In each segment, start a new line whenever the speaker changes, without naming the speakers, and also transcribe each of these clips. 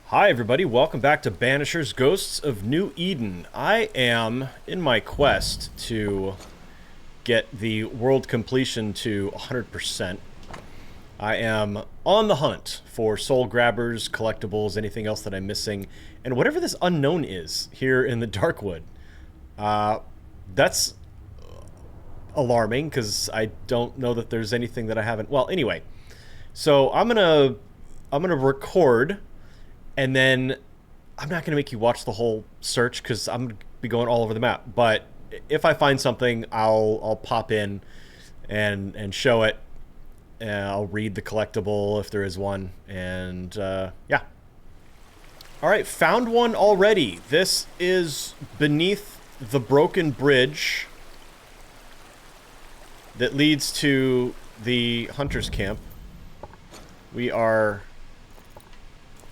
Hi everybody, welcome back to Banishers Ghosts of New Eden. I am in my quest to get the world completion to 100%. I am on the hunt for soul grabbers, collectibles, anything else that I'm missing, and whatever this unknown is here in the Darkwood. That's alarming because I don't know that there's anything that I haven't. Well, anyway, so I'm gonna record. And then I'm not going to make you watch the whole search because I'm going to be going all over the map. But if I find something, I'll pop in and show it. And I'll read the collectible if there is one. And yeah. All right, found one already. This is beneath the broken bridge that leads to the hunter's camp. We are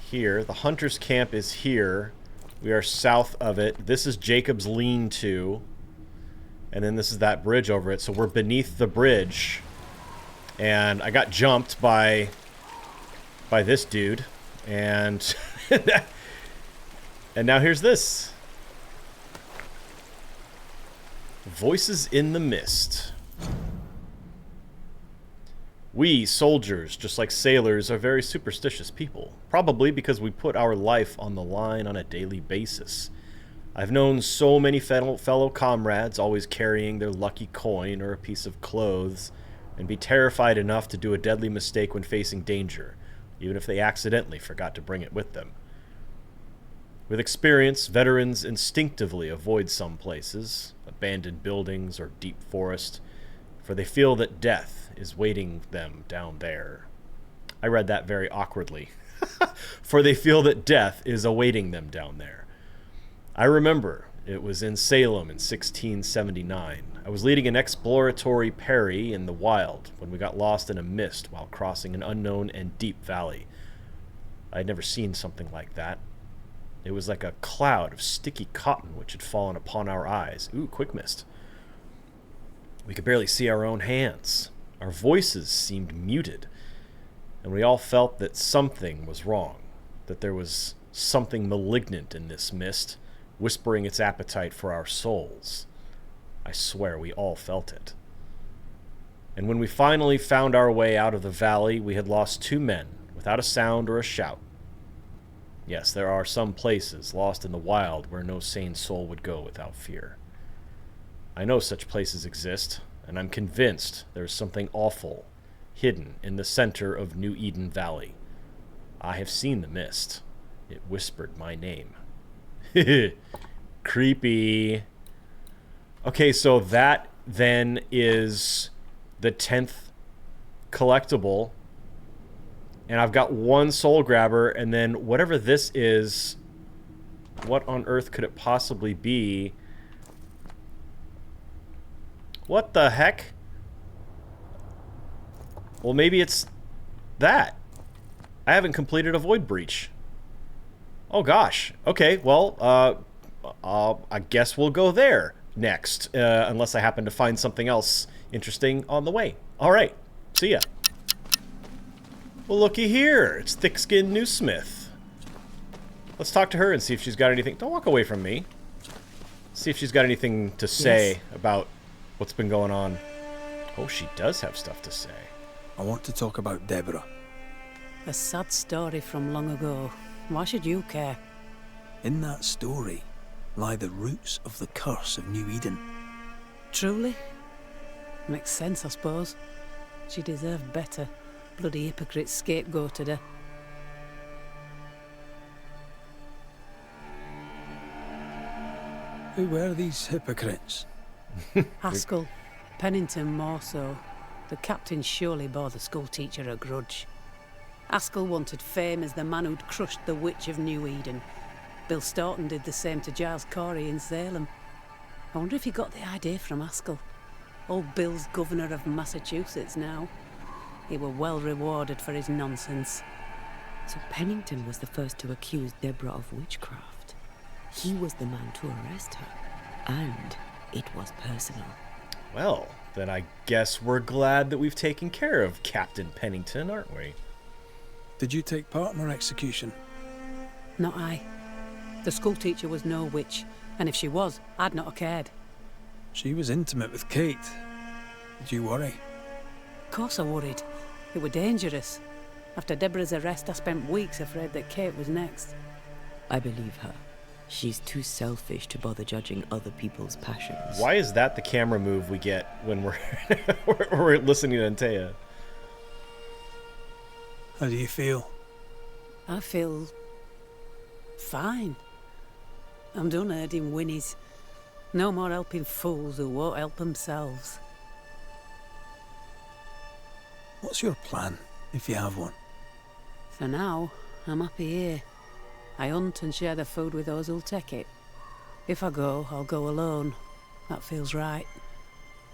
here. The hunter's camp is here. We are south of it. This is Jacob's lean-to. And then this is that bridge over it. So we're beneath the bridge. And I got jumped by this dude. And and now here's this. Voices in the Mist. We, soldiers, just like sailors, are very superstitious people, probably because we put our life on the line on a daily basis. I've known so many fellow comrades always carrying their lucky coin or a piece of clothes, and be terrified enough to do a deadly mistake when facing danger, even if they accidentally forgot to bring it with them. With experience, veterans instinctively avoid some places, abandoned buildings or deep forest, for they feel that death is waiting them down there. I read that very awkwardly. For they feel that death is awaiting them down there. I remember it was in Salem in 1679. I was leading an exploratory parry in the wild when we got lost in a mist while crossing an unknown and deep valley. I had never seen something like that. It was like a cloud of sticky cotton which had fallen upon our eyes. Ooh, quick mist. We could barely see our own hands. Our voices seemed muted, and we all felt that something was wrong, that there was something malignant in this mist, whispering its appetite for our souls. I swear we all felt it. And when we finally found our way out of the valley, we had lost 2 men, without a sound or a shout. Yes, there are some places lost in the wild where no sane soul would go without fear. I know such places exist, and I'm convinced there's something awful hidden in the center of New Eden Valley. I have seen the mist. It whispered my name. Creepy. Okay, so that then is the 10th collectible. And I've got 1 soul grabber, and then whatever this is, what on earth could it possibly be? What the heck? Well, maybe it's that. I haven't completed a void breach. Oh gosh. Okay, well, I guess we'll go there next, unless I happen to find something else interesting on the way. All right, see ya. Well, looky here. It's thick-skinned Newsmith. Let's talk to her and see if she's got anything. Don't walk away from me. See if she's got anything to say about what's been going on. Oh, she does have stuff to say.
I want to talk about Deborah.
A sad story from long ago. Why should you care?
In that story lie the roots of the curse of New Eden.
Truly? Makes sense, I suppose. She deserved better. Bloody hypocrite scapegoated her.
Who were these hypocrites?
Haskell, Pennington more so. The captain surely bore the schoolteacher a grudge. Haskell wanted fame as the man who'd crushed the witch of New Eden. Bill Staunton did the same to Giles Corey in Salem. I wonder if he got the idea from Haskell. Old Bill's governor of Massachusetts now. He were well rewarded for his nonsense.
So Pennington was the first to accuse Deborah of witchcraft. He was the man to arrest her. And it was personal.
Well, then I guess we're glad that we've taken care of Captain Pennington, aren't we?
Did you take part in her execution?
Not I. The schoolteacher was no witch, and if she was, I'd not have cared.
She was intimate with Kate. Did you worry?
Of course I worried. It were dangerous. After Deborah's arrest, I spent weeks afraid that Kate was next.
I believe her. She's too selfish to bother judging other people's passions.
Why is that the camera move we get when we're we're listening to Antea?
How do you feel?
I feel... fine. I'm done herding winnies. No more helping fools who won't help themselves.
What's your plan, if you have one?
For now, I'm happy here. I hunt and share the food with those who'll take it. If I go, I'll go alone. That feels right.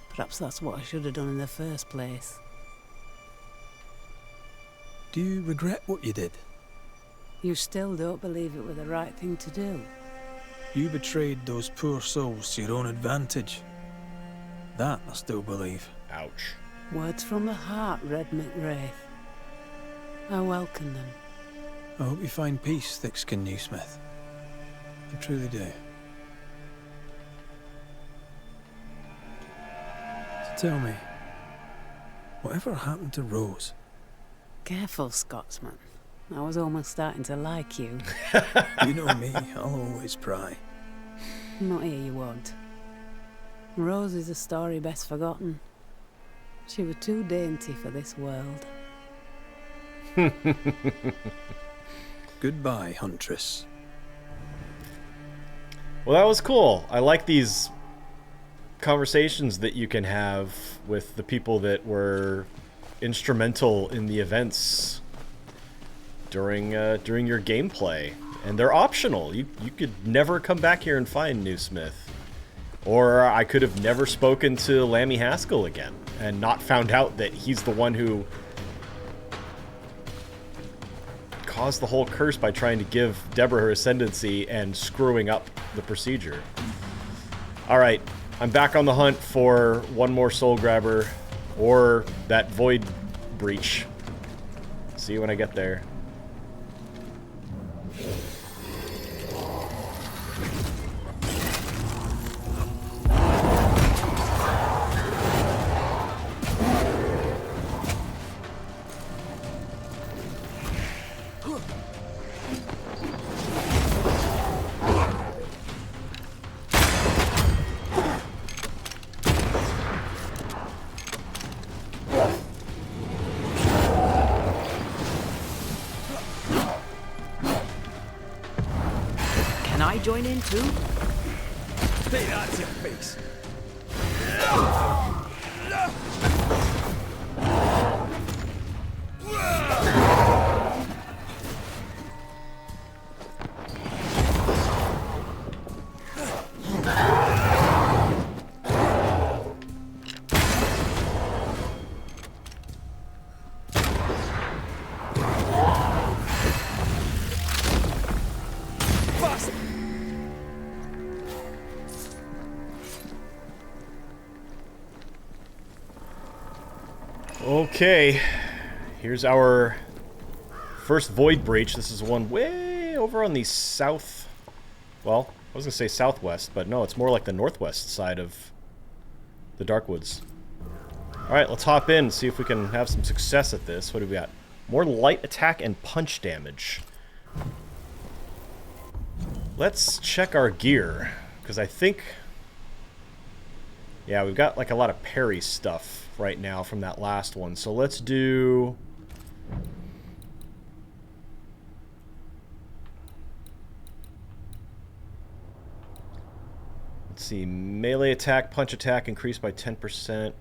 Perhaps that's what I should have done in the first place.
Do you regret what you did?
You still don't believe it were the right thing to do?
You betrayed those poor souls to your own advantage. That I still believe.
Ouch.
Words from the heart, Red McWraith. I welcome them.
I hope you find peace, thick-skinned new Smith. I truly do. So tell me, whatever happened to Rose?
Careful, Scotsman. I was almost starting to like you.
You know me, I'll always pry.
Not here you won't. Rose is a story best forgotten. She was too dainty for this world.
Goodbye, Huntress.
Well, that was cool. I like these conversations that you can have with the people that were instrumental in the events during your gameplay, and they're optional. You could never come back here and find New Smith, or I could have never spoken to Lammy Haskell again and not found out that he's the one who caused the whole curse by trying to give Deborah her ascendancy and screwing up the procedure. Alright, I'm back on the hunt for one more soul grabber or that void breach. See you when I get there.
Can I join in too?
Hey, that's your face.
Okay, here's our first void breach. This is one way over on the south, well, I was gonna say southwest, but no, it's more like the northwest side of the Darkwoods. Alright, let's hop in and see if we can have some success at this. What do we got? More light attack and punch damage. Let's check our gear, because I think, yeah, we've got like a lot of parry stuff right now from that last one. So let's do... let's see, melee attack, punch attack increased by 10%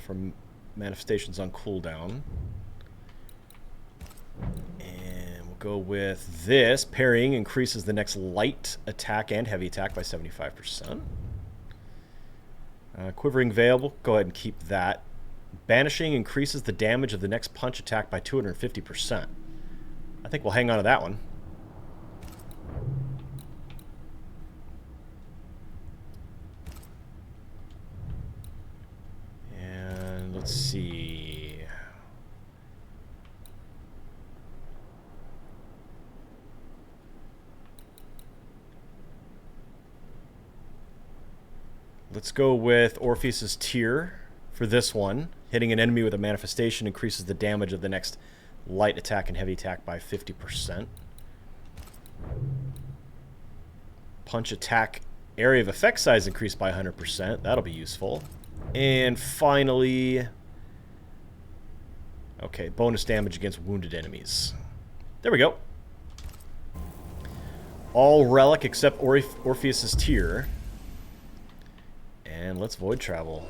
from manifestations on cooldown. And we'll go with this. Parrying increases the next light attack and heavy attack by 75%. Quivering Veil, we'll go ahead and keep that. Banishing increases the damage of the next punch attack by 250%. I think we'll hang on to that one. And let's see. Let's go with Orpheus's Tear for this one. Hitting an enemy with a manifestation increases the damage of the next light attack and heavy attack by 50%. Punch attack area of effect size increased by 100%. That'll be useful. And finally... okay, bonus damage against wounded enemies. There we go. All relic except Orpheus's Tear. And let's void travel.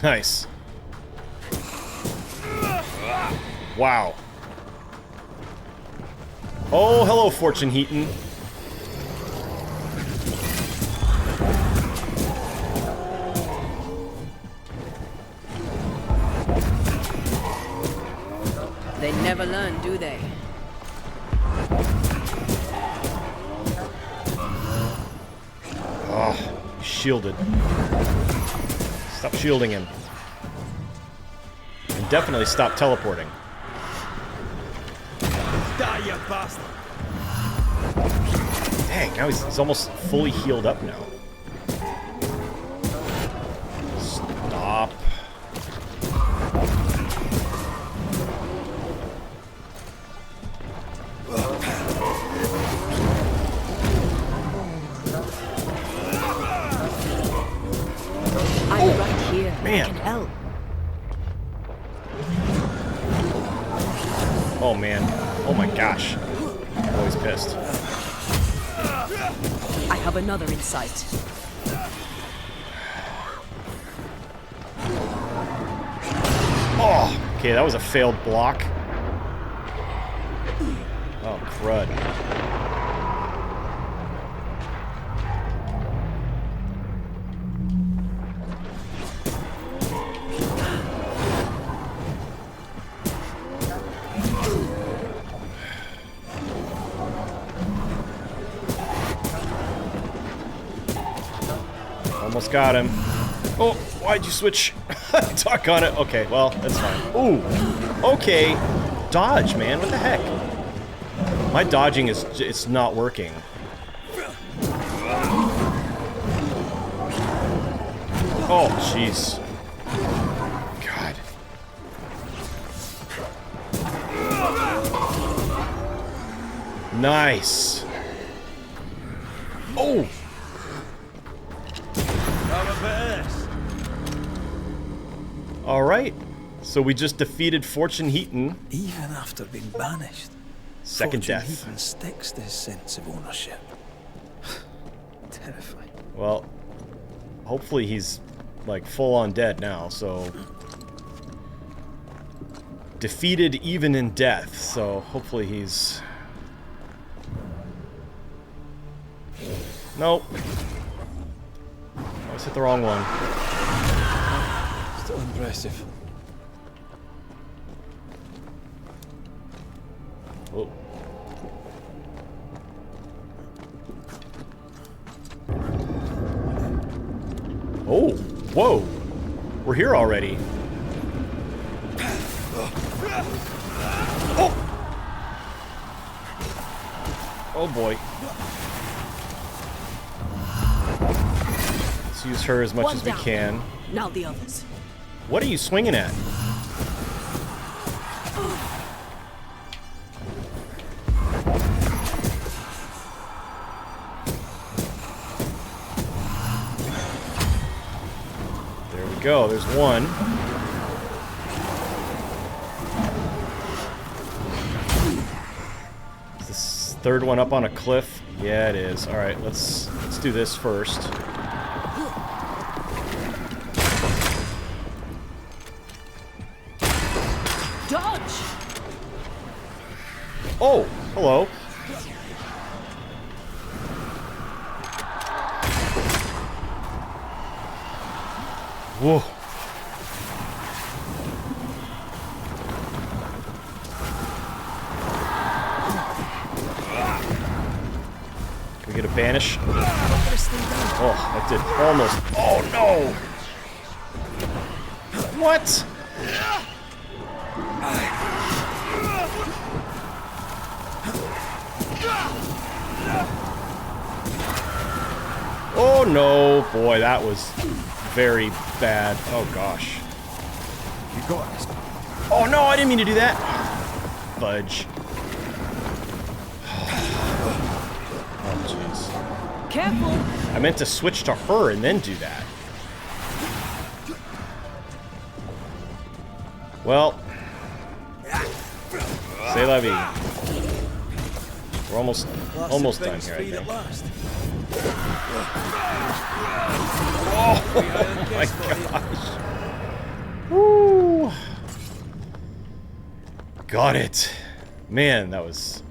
Nice. Wow. Oh, hello, Fortune Heaton.
They never learn, do they?
Oh, shielded. Stop shielding him. And definitely stop teleporting.
Die, you bastard!
Dang, now he's almost fully healed up now. Stop.
I'm right here.
Man.
I can help.
Oh, man. Oh, my gosh. I'm always pissed.
I have another in sight.
Oh, okay, that was a failed block. Oh, crud. Almost got him. Oh, why'd you switch? Talk on it. Okay, well, that's fine. Ooh, okay. Dodge, man. What the heck? My dodging is, it's not working. Oh, jeez. God. Nice. Oh. All right. So we just defeated Fortune Heaton.
Even after being banished,
Second
Fortune
death.
Heaton sticks to his sense of ownership. Terrifying.
Well, hopefully he's like full on dead now, so defeated even in death, so hopefully he's... Nope. I hit the wrong one.
Still impressive.
Oh. Oh, whoa. We're here already. Oh! Oh boy. Let's use her as much
One
as we
down.
can.
Now the others.
What are you swinging at? There we go. There's one. Is this third one up on a cliff? Yeah, it is. All right, let's do this first.
Dodge!
Oh! Hello. Whoa. Can we get a banish? Oh, that did almost. Oh no! What? Oh no, boy, that was very bad. Oh gosh.
You got this.
Oh no, I didn't mean to do that. Fudge. Oh jeez.
Careful!
I meant to switch to her and then do that. Well, c'est la vie. We're almost done here, I think. Oh my gosh. Woo. Got it. Man, that was...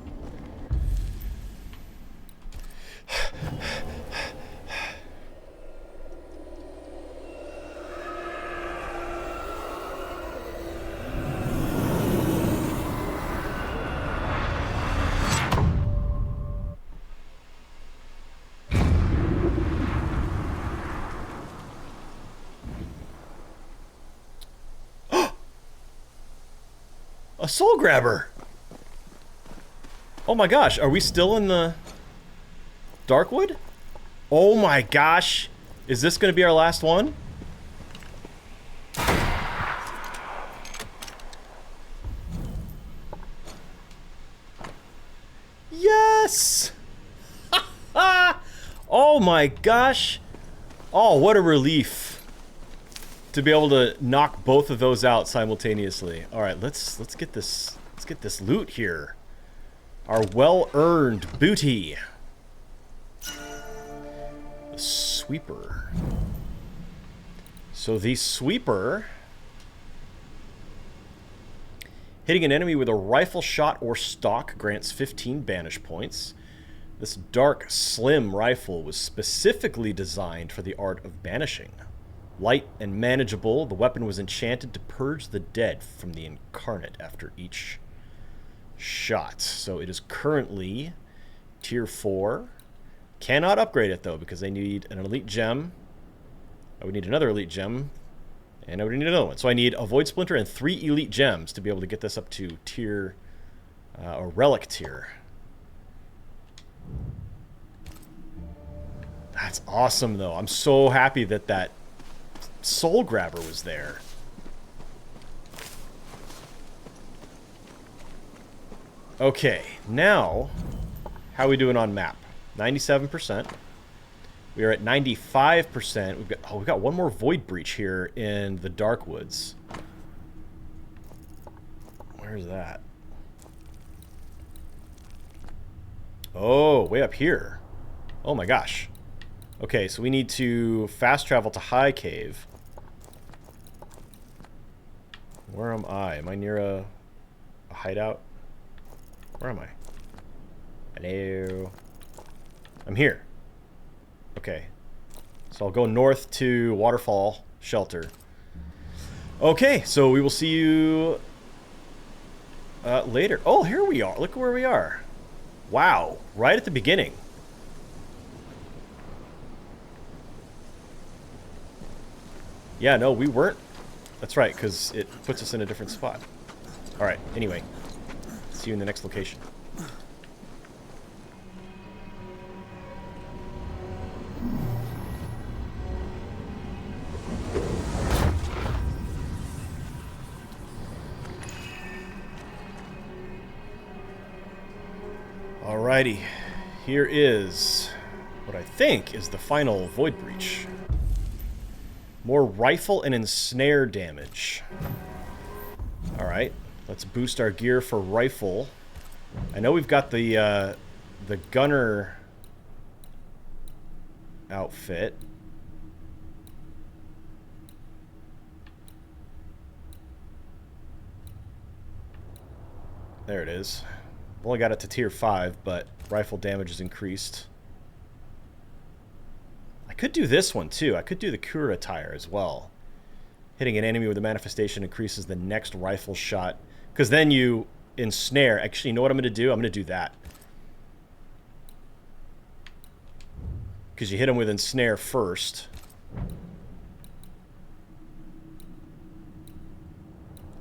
A soul grabber! Oh my gosh, are we still in the Darkwood? Oh my gosh! Is this gonna be our last one? Yes! Oh my gosh! Oh, what a relief to be able to knock both of those out simultaneously. All right, let's get this loot here. Our well-earned booty. The sweeper. So the sweeper, hitting an enemy with a rifle shot or stock grants 15 banish points. This dark, slim rifle was specifically designed for the art of banishing. Light and manageable, the weapon was enchanted to purge the dead from the incarnate after each shot. So it is currently tier 4. Cannot upgrade it though because they need an elite gem. I would need another elite gem. And I would need another one. So I need a void splinter and 3 elite gems to be able to get this up to tier or relic tier. That's awesome though. I'm so happy that that soul grabber was there. Okay, now how are we doing on map? 97%. We are at 95%. We've got one more void breach here in the Darkwoods. Where's that? Oh, way up here. Oh my gosh. Okay, so we need to fast travel to High Cave. Where am I? Am I near a hideout? Where am I? Hello? I'm here. Okay. So I'll go north to Waterfall Shelter. Okay, so we will see you later. Oh, here we are. Look where we are. Wow, right at the beginning. Yeah, no, we weren't. That's right, because it puts us in a different spot. Alright, anyway. See you in the next location. Alrighty. Here is what I think is the final void breach. More rifle and ensnare damage. Alright, let's boost our gear for rifle. I know we've got the gunner outfit. There it is. I've only got it to tier 5, but rifle damage is increased. I could do this one too. I could do the Kura tire as well. Hitting an enemy with a manifestation increases the next rifle shot. Because then you ensnare. Actually, you know what I'm going to do? I'm going to do that. Because you hit them with ensnare first.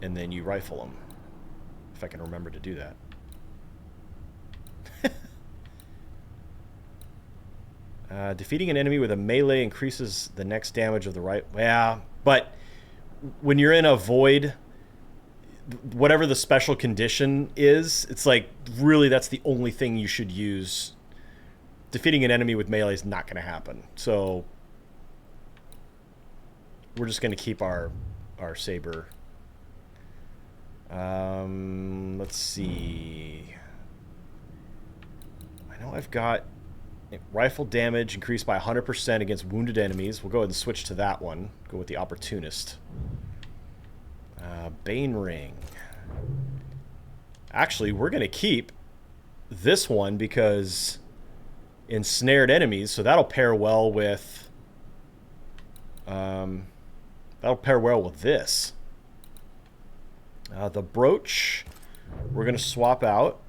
And then you rifle them. If I can remember to do that. Defeating an enemy with a melee increases the next damage of the right... Yeah, but when you're in a void, whatever the special condition is, it's like, really, that's the only thing you should use. Defeating an enemy with melee is not going to happen. So we're just going to keep our saber. Let's see. I know I've got rifle damage increased by 100% against wounded enemies. We'll go ahead and switch to that one. Go with the Opportunist. Bane Ring. Actually, we're going to keep this one because ensnared enemies, so that'll pair well with this. The brooch we're going to swap out.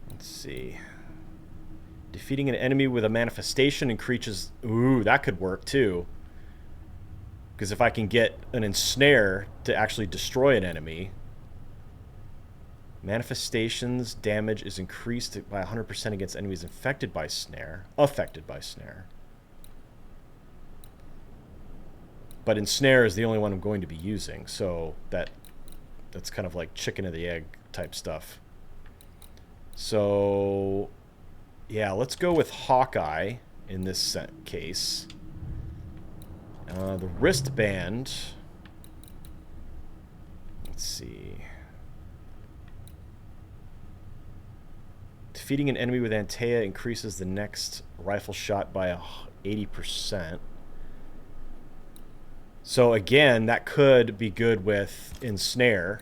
Let's see. Defeating an enemy with a manifestation increases... Ooh, that could work too. Because if I can get an ensnare to actually destroy an enemy... Manifestations damage is increased by 100% against enemies affected by snare. But ensnare is the only one I'm going to be using, so that's kind of like chicken or the egg type stuff. So, yeah, let's go with Hawkeye in this case. The wristband. Let's see. Defeating an enemy with Antea increases the next rifle shot by 80%. So again, that could be good with ensnare.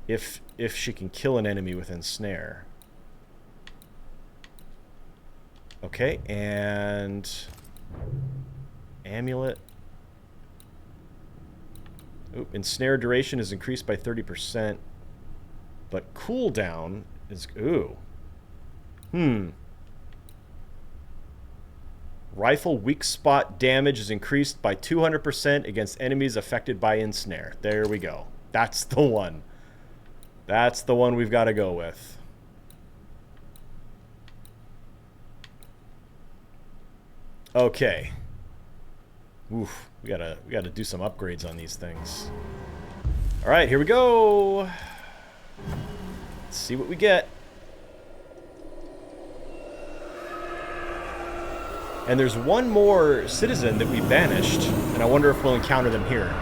If she can kill an enemy with ensnare. Okay, and amulet. Ooh, ensnare duration is increased by 30%, but cooldown is Rifle weak spot damage is increased by 200% against enemies affected by ensnare. There we go. That's the one. That's the one we've got to go with. Okay. Oof, we gotta do some upgrades on these things. All right, here we go. Let's see what we get. And there's one more citizen that we banished, and I wonder if we'll encounter them here.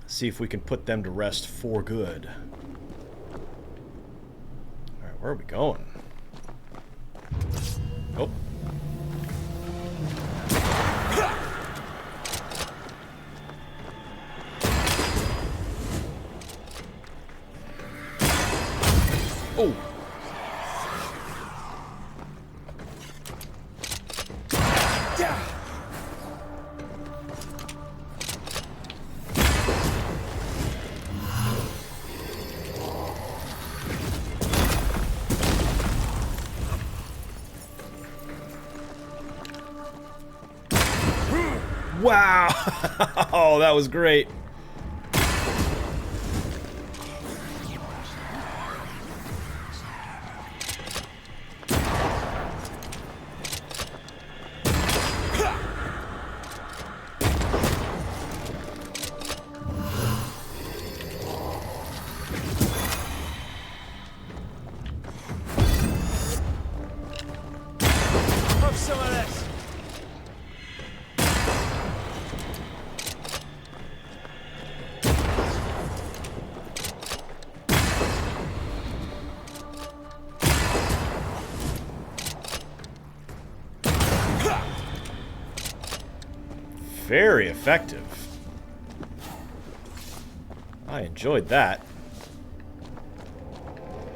See if we can put them to rest for good. Alright, where are we going? Oh. Oh. Wow! Oh, that was great.
Have some of this.
Very effective. I enjoyed that.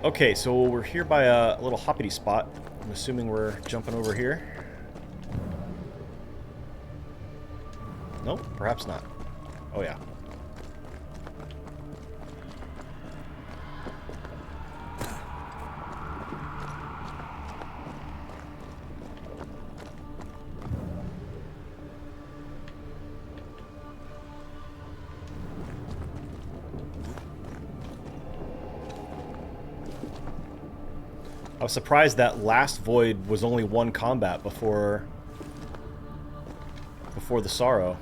Okay, so we're here by a little hoppity spot. I'm assuming we're jumping over here. Nope, perhaps not. Oh yeah. I was surprised that last void was only one combat before the sorrow.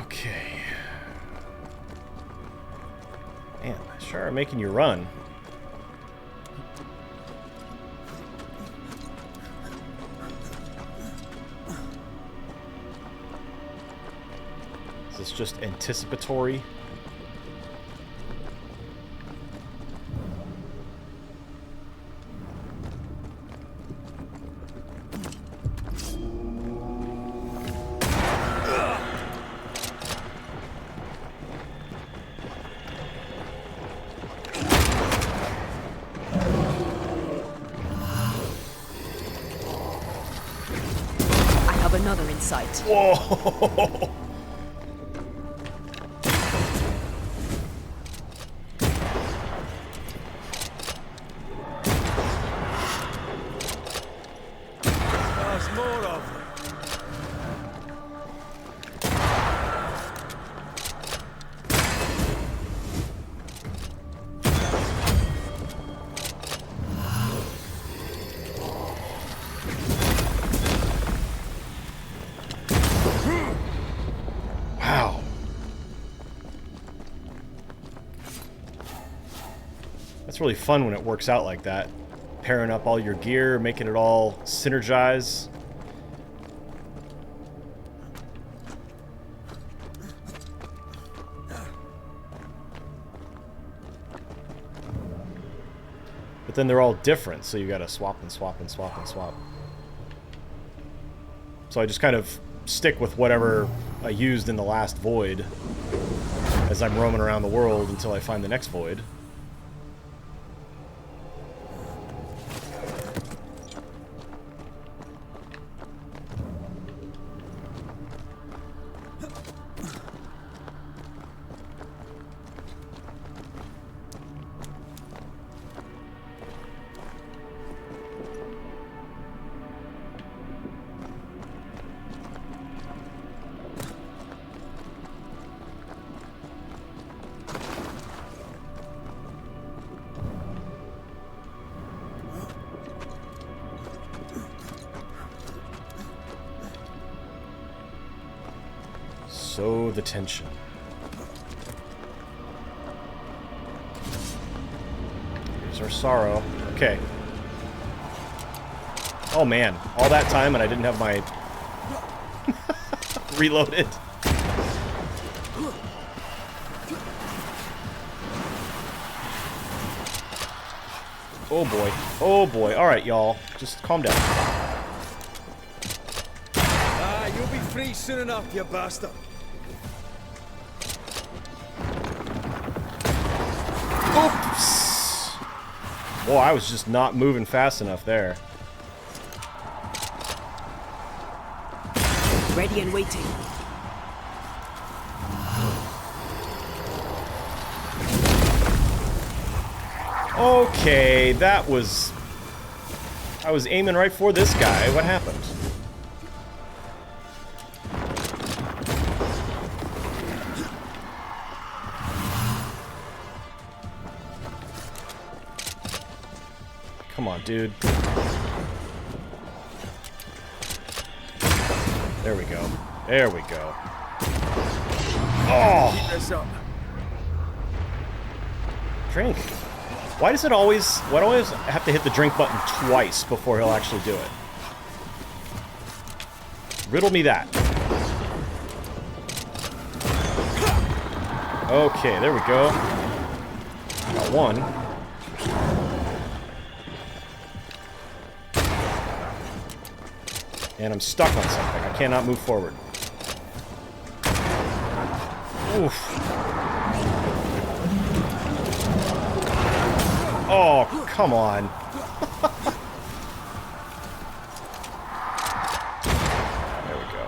Okay. Man, they sure are making you run. Is this just anticipatory?
Another in sight.
Whoa!
There's more of them.
Wow. That's really fun when it works out like that. Pairing up all your gear, making it all synergize. But then they're all different, so you gotta swap and swap and swap and swap. So I just kind of stick with whatever I used in the last void as I'm roaming around the world until I find the next void. So the tension. Here's our sorrow. Okay. Oh man, all that time and I didn't have my reloaded. Oh boy. Oh boy. All right, y'all. Just calm down.
Ah, you'll be free soon enough, you bastard.
Oops! Whoa, I was just not moving fast enough there.
Ready and waiting.
Okay, that was... I was aiming right for this guy. What happened? Come on, dude. There we go. There we go. Oh!
Keep this up.
Drink. Why does it always... Why do I always have to hit the drink button twice before he'll actually do it? Riddle me that. Okay, there we go. Got one. And I'm stuck on something. I cannot move forward. Oof. Oh, come on. There we go.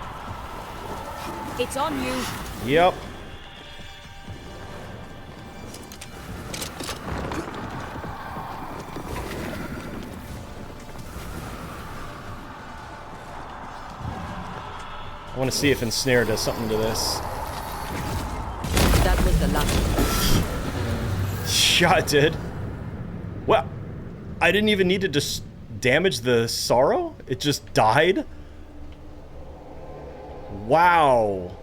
It's on you.
Yep. I want to see if Ensnare does something to this.
That was the last one.
Yeah, it did. Well, I didn't even need to just damage the Sorrow? It just died? Wow.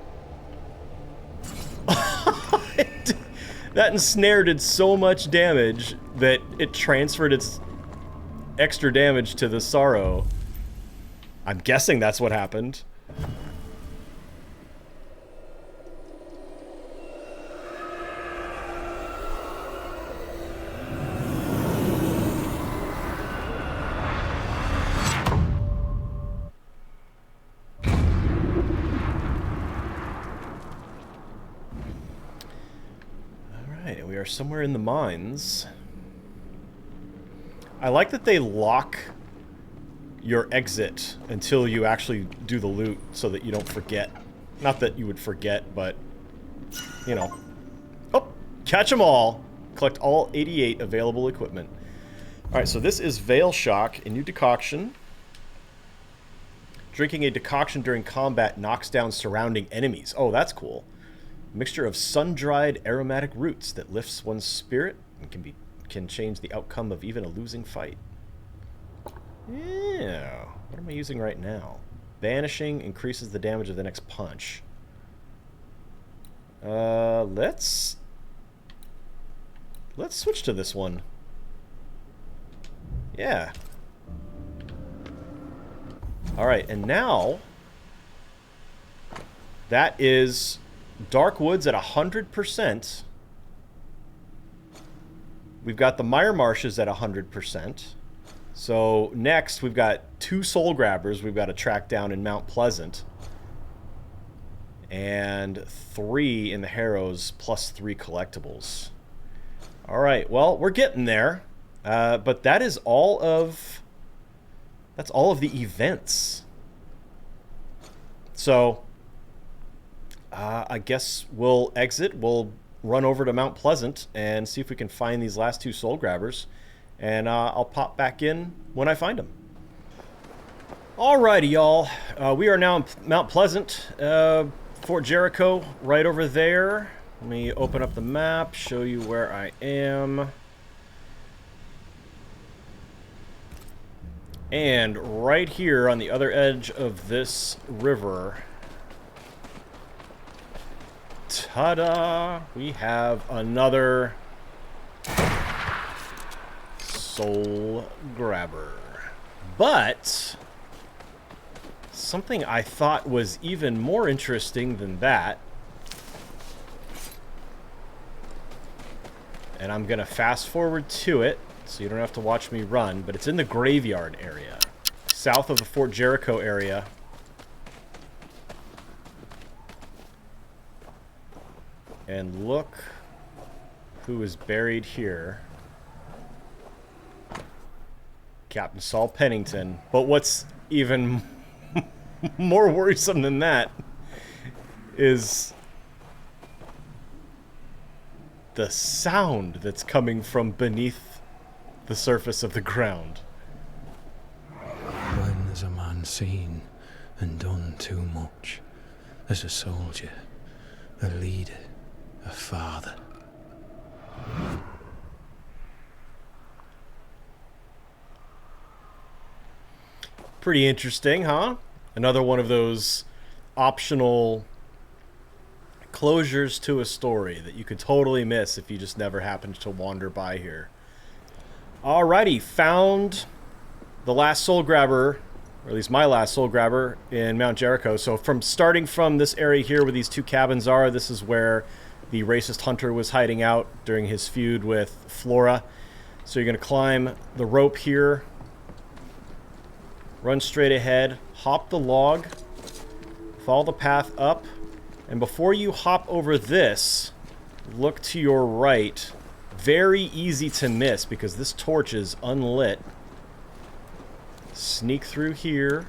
That Ensnare did so much damage that it transferred its extra damage to the Sorrow. I'm guessing that's what happened. We are somewhere in the mines. I like that they lock your exit until you actually do the loot so that you don't forget. Not that you would forget, but, you know. Oh, catch them all. Collect all 88 available equipment. Alright, so this is Veil Shock, a new decoction. Drinking a decoction during combat knocks down surrounding enemies. Oh, that's cool. Mixture of sun-dried aromatic roots that lifts one's spirit and can change the outcome of even a losing fight. Yeah. What am I using right now? Banishing increases the damage of the next punch. Let's switch to this one. Yeah. Alright, and now that is Dark Woods at 100%. We've got the Mire Marshes at 100%. So next we've got 2 Soul Grabbers we've got to track down in Mount Pleasant. And 3 in the Harrows plus 3 collectibles. Alright, well, we're getting there. But that is all of... That's all of the events. So... I guess we'll exit. We'll run over to Mount Pleasant and see if we can find these last 2 Soul Grabbers. And I'll pop back in when I find them. Alrighty, y'all. We are now in Mount Pleasant. Fort Jericho, right over there. Let me open up the map, show you where I am. And right here on the other edge of this river... Ta-da! We have another Soul Grabber. But something I thought was even more interesting than that, and I'm gonna fast forward to it so you don't have to watch me run, but it's in the graveyard area, south of the Fort Jericho area. And look who is buried here. Captain Saul Pennington. But what's even more worrisome than that is the sound that's coming from beneath the surface of the ground.
When there's a man seen and done too much, there's a soldier, a leader, a father.
Pretty interesting, huh? Another one of those optional closures to a story that you could totally miss if you just never happened to wander by here. Alrighty, found the last Soul Grabber or at least my last soul grabber, in Mount Jericho. So starting from this area here where these two cabins are, this is where the racist hunter was hiding out during his feud with Flora. So you're going to climb the rope here, run straight ahead, hop the log, follow the path up, and before you hop over this, look to your right. Very easy to miss because this torch is unlit. Sneak through here.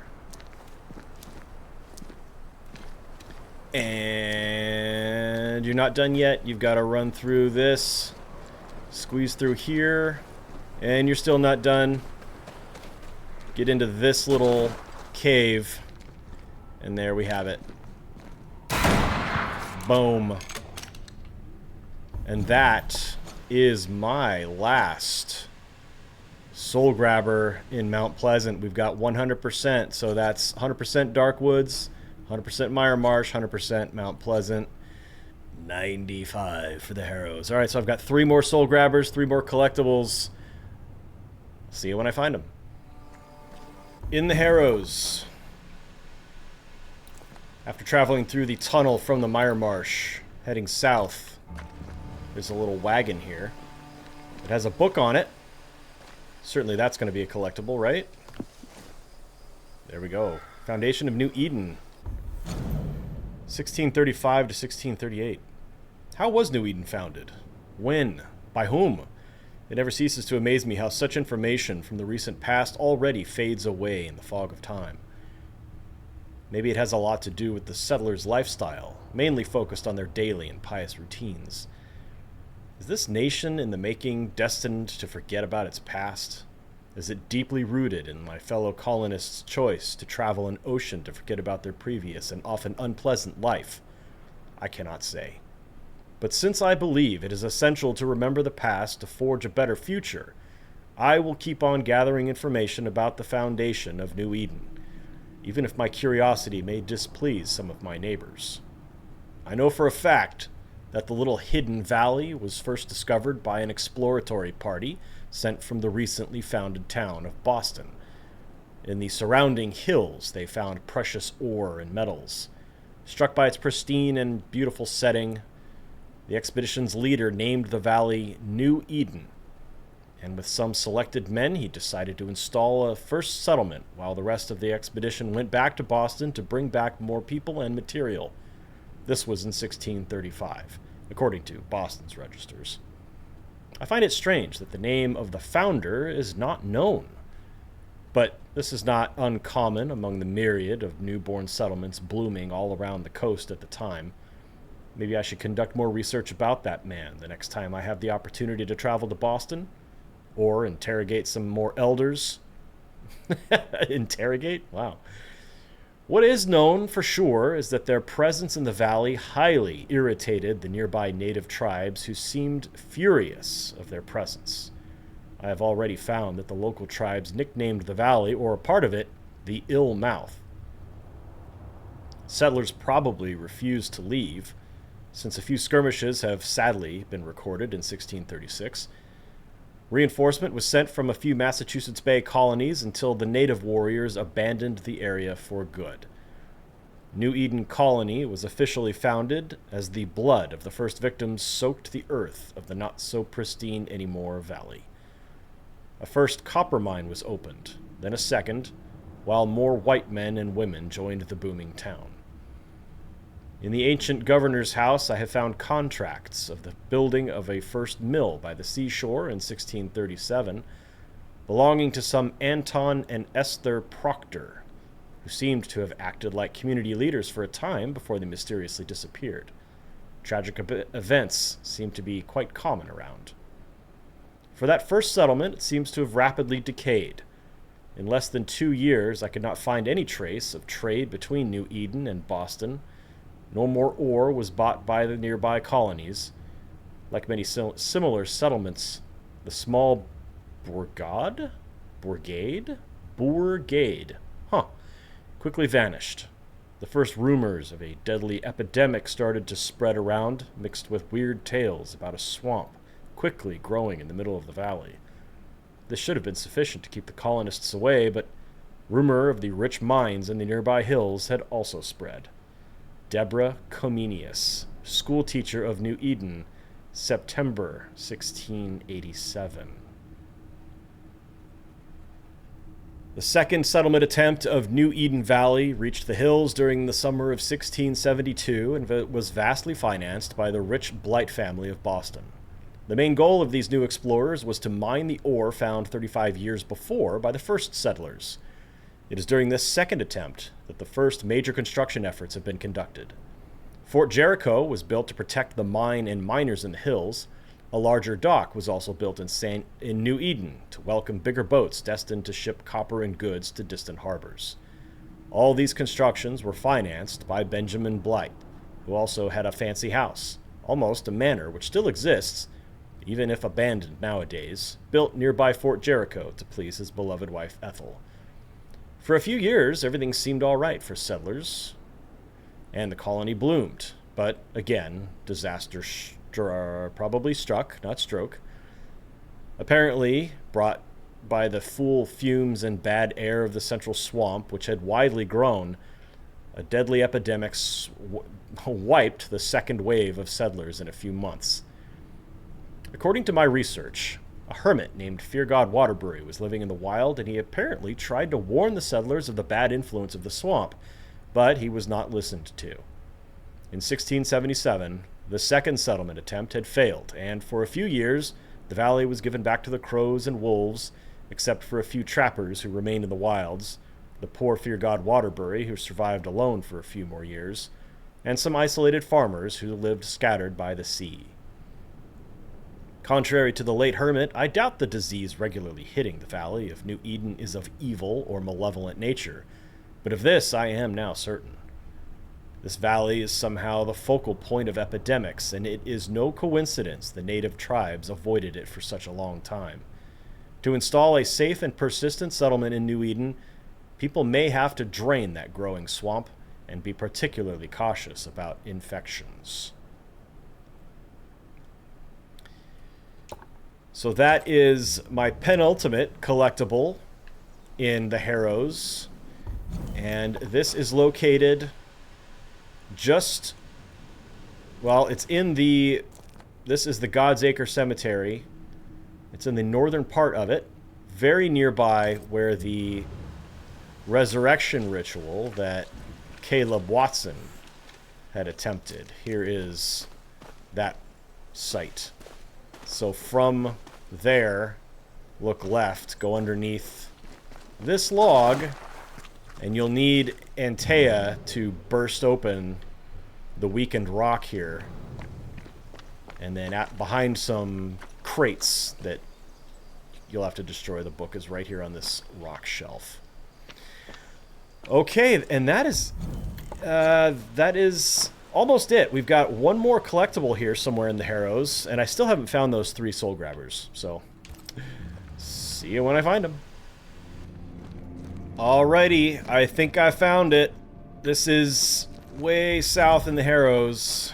And you're not done yet. You've got to run through this. Squeeze through here. And you're still not done. Get into this little cave. And there we have it. Boom. And that is my last soul grabber in Mount Pleasant. We've got 100%, so that's 100% Darkwoods, 100% Mire Marsh, 100% Mount Pleasant, 95 for the Harrows. All right, so I've got 3 more soul grabbers, 3 more collectibles. See you when I find them. In the Harrows, after traveling through the tunnel from the Mire Marsh, heading south, there's a little wagon here. It has a book on it. Certainly that's going to be a collectible, right? There we go. Foundation of New Eden. 1635 to 1638. How was New Eden founded? When? By whom? It never ceases to amaze me how such information from the recent past already fades away in the fog of time. Maybe it has a lot to do with the settlers' lifestyle, mainly focused on their daily and pious routines. Is this nation in the making destined to forget about its past? Is it deeply rooted in my fellow colonists' choice to travel an ocean to forget about their previous and often unpleasant life? I cannot say. But since I believe it is essential to remember the past to forge a better future, I will keep on gathering information about the foundation of New Eden, even if my curiosity may displease some of my neighbors. I know for a fact that the little hidden valley was first discovered by an exploratory party sent from the recently founded town of Boston. In the surrounding hills, they found precious ore and metals. Struck by its pristine and beautiful setting, the expedition's leader named the valley New Eden, and with some selected men, he decided to install a first settlement while the rest of the expedition went back to Boston to bring back more people and material. This was in 1635, according to Boston's registers. I find it strange that the name of the founder is not known, but this is not uncommon among the myriad of newborn settlements blooming all around the coast at the time. Maybe I should conduct more research about that man the next time I have the opportunity to travel to Boston, or interrogate some more elders. Interrogate? Wow. What is known for sure is that their presence in the valley highly irritated the nearby native tribes who seemed furious of their presence. I have already found that the local tribes nicknamed the valley, or a part of it, the Ill Mouth. Settlers probably refused to leave, since a few skirmishes have sadly been recorded in 1636. Reinforcement was sent from a few Massachusetts Bay colonies until the native warriors abandoned the area for good. New Eden Colony was officially founded as the blood of the first victims soaked the earth of the not-so-pristine-anymore valley. A first copper mine was opened, then a second, while more white men and women joined the booming town. In the ancient governor's house, I have found contracts of the building of a first mill by the seashore in 1637, belonging to some Anton and Esther Proctor, who seemed to have acted like community leaders for a time before they mysteriously disappeared. Tragic events seem to be quite common around. For that first settlement, it seems to have rapidly decayed. In less than 2 years, I could not find any trace of trade between New Eden and Boston. No more ore was bought by the nearby colonies. Like many similar settlements, the small bourgade quickly vanished. The first rumors of a deadly epidemic started to spread around, mixed with weird tales about a swamp quickly growing in the middle of the valley. This should have been sufficient to keep the colonists away, but Rumor of the rich mines in the nearby hills had also spread. Deborah Comenius, schoolteacher of New Eden, September 1687. The second settlement attempt of New Eden Valley reached the hills during the summer of 1672 and was vastly financed by the rich Blight family of Boston. The main goal of these new explorers was to mine the ore found 35 years before by the first settlers. It is during this second attempt that the first major construction efforts have been conducted. Fort Jericho was built to protect the mine and miners in the hills. A larger dock was also built in New Eden to welcome bigger boats destined to ship copper and goods to distant harbors. All these constructions were financed by Benjamin Blight, who also had a fancy house, almost a manor which still exists, even if abandoned nowadays, built nearby Fort Jericho to please his beloved wife Ethel. For a few years, everything seemed all right for settlers, and the colony bloomed. But again, disaster probably struck, not stroke. Apparently, brought by the foul fumes and bad air of the central swamp, which had widely grown, a deadly epidemic wiped the second wave of settlers in a few months. According to my research, a hermit named Feargod Waterbury was living in the wild, and he apparently tried to warn the settlers of the bad influence of the swamp, but he was not listened to. In 1677, the second settlement attempt had failed, and for a few years, the valley was given back to the crows and wolves, except for a few trappers who remained in the wilds, the poor Feargod Waterbury, who survived alone for a few more years, and some isolated farmers who lived scattered by the sea. Contrary to the late hermit, I doubt the disease regularly hitting the valley of New Eden is of evil or malevolent nature, but of this I am now certain. This valley is somehow the focal point of epidemics, and it is no coincidence the native tribes avoided it for such a long time. To install a safe and persistent settlement in New Eden, people may have to drain that growing swamp and be particularly cautious about infections. So that is my penultimate collectible in the Harrows, and this is located just, well, this is the God's Acre Cemetery. It's in the northern part of it, very nearby where the resurrection ritual that Caleb Watson had attempted. Here is that site. So from there, look left, go underneath this log, and you'll need Antea to burst open the weakened rock here. And then behind some crates that you'll have to destroy, the book is right here on this rock shelf. Okay, and that is almost it. We've got one more collectible here somewhere in the Harrows, and I still haven't found those 3 soul grabbers. So, see you when I find them. Alrighty, I think I found it. This is way south in the Harrows.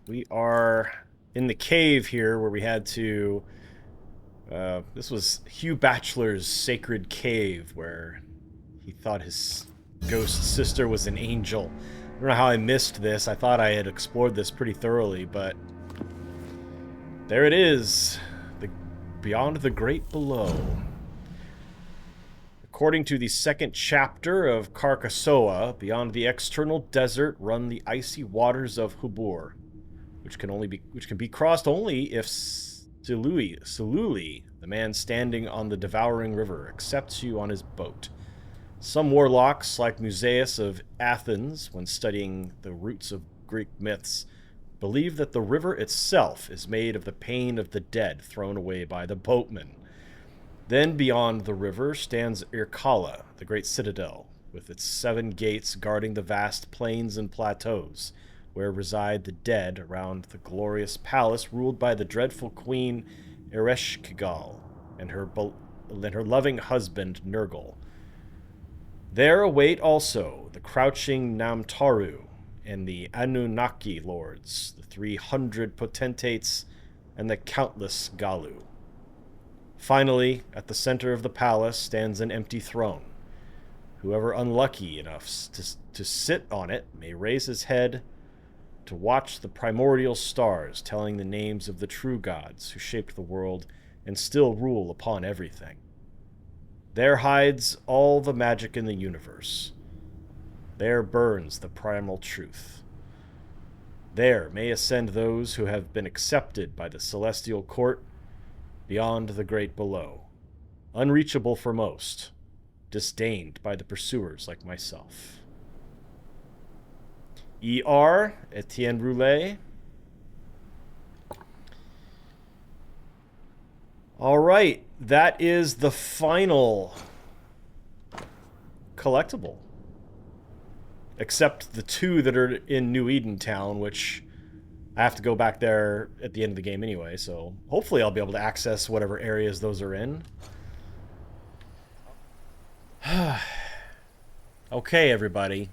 We are in the cave here where we had to... this was Hugh Batchelor's sacred cave where he thought his ghost sister was an angel. I don't know how I missed this. I thought I had explored this pretty thoroughly, but... there it is. Beyond the Great Below. According to the second chapter of Carcassoa, beyond the external desert run the icy waters of Hubur, which can be crossed only if Sululi, the man standing on the devouring river, accepts you on his boat. Some warlocks, like Musaeus of Athens, when studying the roots of Greek myths, believe that the river itself is made of the pain of the dead thrown away by the boatman. Then beyond the river stands Irkalla, the great citadel, with its 7 gates guarding the vast plains and plateaus, where reside the dead around the glorious palace ruled by the dreadful queen Ereshkigal and her loving husband Nergal. There await also the crouching Namtaru and the Anunnaki lords, the 300 potentates, and the countless Galu. Finally, at the center of the palace stands an empty throne. Whoever unlucky enough to sit on it may raise his head to watch the primordial stars telling the names of the true gods who shaped the world and still rule upon everything. There hides all the magic in the universe. There burns the primal truth. There may ascend those who have been accepted by the celestial court beyond the great below, unreachable for most, disdained by the pursuers like myself. E.R. Etienne Roulet. All right, that is the final collectible. Except the two that are in New Eden Town, which I have to go back there at the end of the game anyway, so hopefully I'll be able to access whatever areas those are in. Okay, everybody.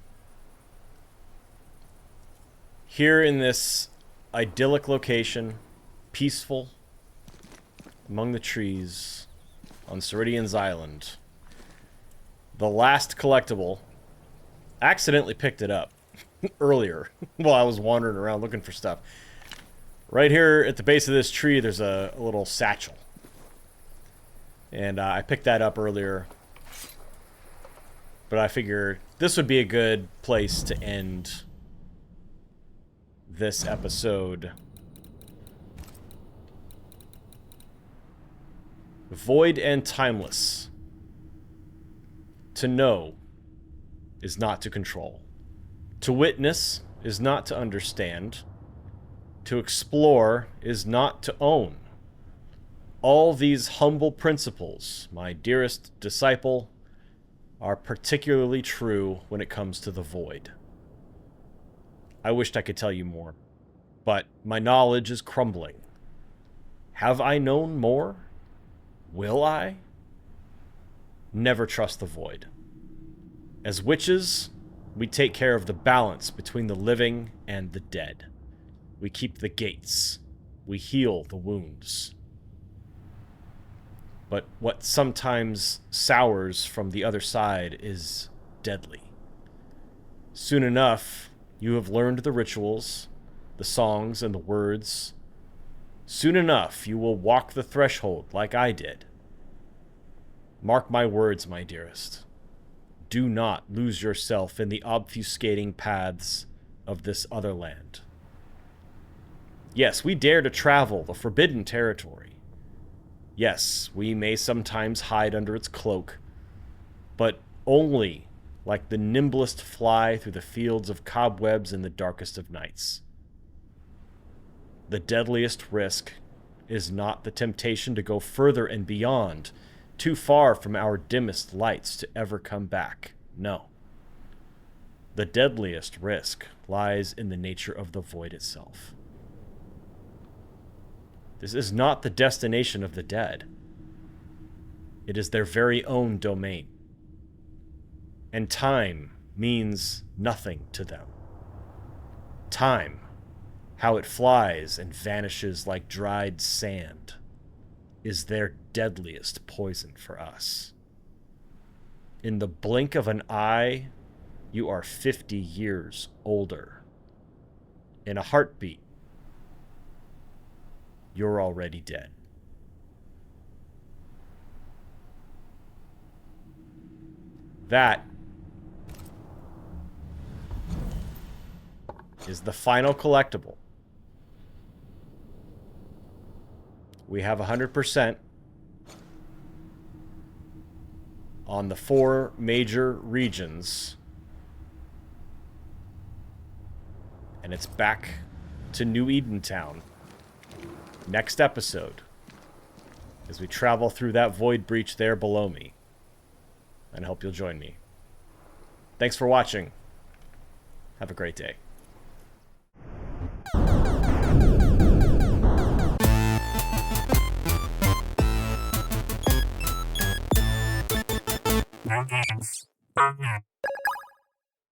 Here in this idyllic location, peaceful, among the trees, on Ceridian's Island, the last collectible. I accidentally picked it up earlier while I was wandering around looking for stuff. Right here at the base of this tree, there's a little satchel. And I picked that up earlier. But I figure this would be a good place to end this episode. Void and timeless. To know is not to control. To witness is not to understand. To explore is not to own. All these humble principles, my dearest disciple, are particularly true when it comes to the void. I wished I could tell you more, but my knowledge is crumbling. Have I known more? Will I? Never trust the void. As witches, we take care of the balance between the living and the dead. We keep the gates. We heal the wounds. But what sometimes sours from the other side is deadly. Soon enough, you have learned the rituals, the songs, and the words. Soon enough, you will walk the threshold like I did. Mark my words, my dearest. Do not lose yourself in the obfuscating paths of this other land. Yes, we dare to travel the forbidden territory. Yes, we may sometimes hide under its cloak, but only like the nimblest fly through the fields of cobwebs in the darkest of nights. The deadliest risk is not the temptation to go further and beyond, too far from our dimmest lights to ever come back. No. The deadliest risk lies in the nature of the void itself. This is not the destination of the dead. It is their very own domain. And time means nothing to them. Time, how it flies and vanishes like dried sand, is their deadliest poison for us. In the blink of an eye, you are 50 years older. In a heartbeat, you're already dead. That is the final collectible. We have 100% on the 4 major regions. And it's back to New Eden Town. Next episode, as we travel through that void breach there below me. And I hope you'll join me. Thanks for watching. Have a great day.
No games.